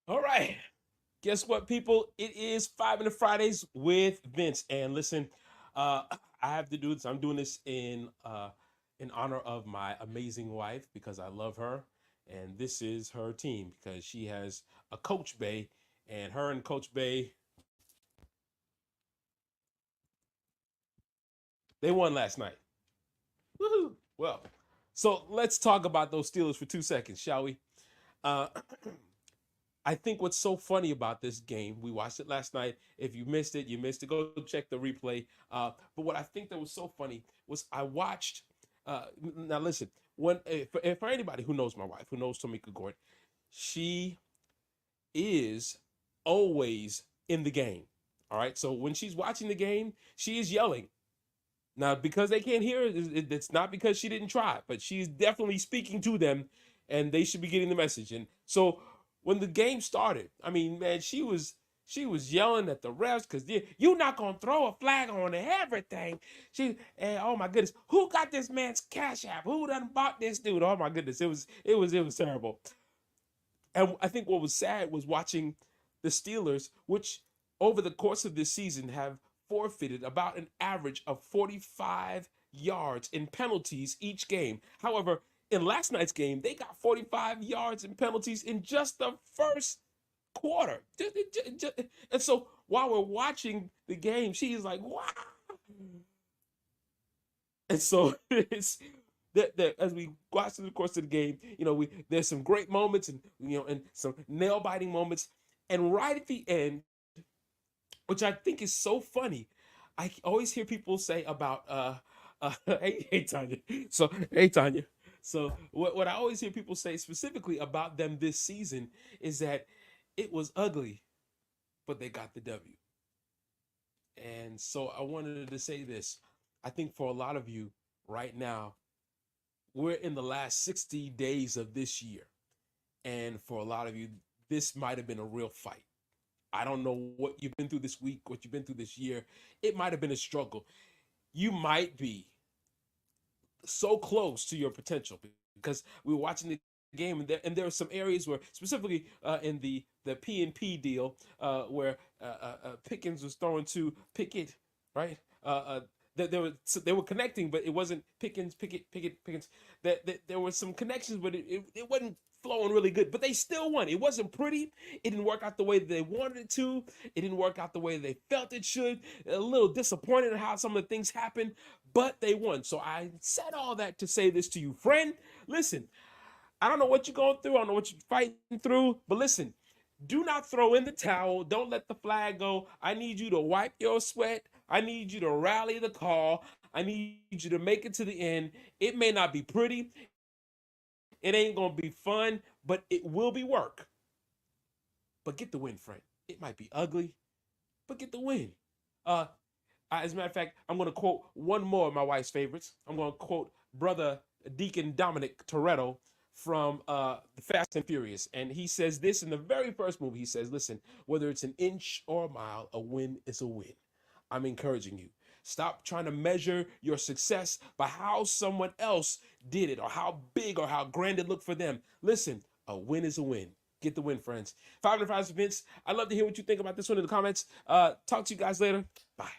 All right. Guess what, people? It is 5 Minute Fridays with Vince. And listen, uh, I have to do this. I'm doing this in honor of my amazing wife because I love her, and this is her team because she has a Coach Bay, and her and Coach Bay they won last night. Woohoo! Well, so let's talk about those Steelers for 2 seconds, shall we? Uh, I think what's so funny about this game, we watched it last night. If you missed it, you missed it. Go check the replay. But what I think that was so funny was I watched. Now listen, when for anybody who knows my wife, who knows Tamika Gordon, she is always in the game. All right. So when she's watching the game, she is yelling. Now, because they can't hear it, it's not because she didn't try, but she's definitely speaking to them, and they should be getting the message. And so when the game started, I mean, man, she was yelling at the refs because you're not gonna throw a flag on everything. And oh my goodness, who got this man's cash app? Who done bought this dude? Oh my goodness, it was terrible. And I think what was sad was watching the Steelers, which over the course of this season have forfeited about an average of 45 yards in penalties each game. However, in last night's game, they got 45 yards in penalties in just the first quarter. And so while we're watching the game, she's like, wow. And so it's that as we watch through the course of the game, there's some great moments and some nail biting moments, and right at the end, which I think is so funny, I always hear people say about hey Tanya, so hey Tanya, so what I always hear people say specifically about them this season is that it was ugly, but they got the W. And so I wanted to say this. I think for a lot of you right now, we're in the last 60 days of this year. And for a lot of you, this might have been a real fight. I don't know what you've been through this week, what you've been through this year. It might have been a struggle. You might be so close to your potential because we were watching the game, and there were some areas where, specifically in the P&P deal, where Pickens was throwing to Pickett, right? They were connecting, but it wasn't Pickens, Pickens. That there were some connections, but it wasn't flowing really good. But they still won. It wasn't pretty. It didn't work out the way that they wanted it to. It didn't work out the way they felt it should. A little disappointed in how some of the things happened, but they won. So I said all that to say this to you, friend. Listen, I don't know what you're going through. I don't know what you're fighting through, but listen, do not throw in the towel. Don't let the flag go. I need you to wipe your sweat. I need you to rally the call. I need you to make it to the end. It may not be pretty. It ain't going to be fun, but it will be work. But get the win, friend. It might be ugly, but get the win. Uh, as a matter of fact, I'm going to quote one more of my wife's favorites. I'm going to quote Brother Deacon Dominic Toretto from The Fast and Furious. And he says this in the very first movie. He says, listen, whether it's an inch or a mile, a win is a win. I'm encouraging you. Stop trying to measure your success by how someone else did it or how big or how grand it looked for them. Listen, a win is a win. Get the win, friends. 5 Minute Fridays with Vince. I'd love to hear what you think about this one in the comments. Talk to you guys later. Bye.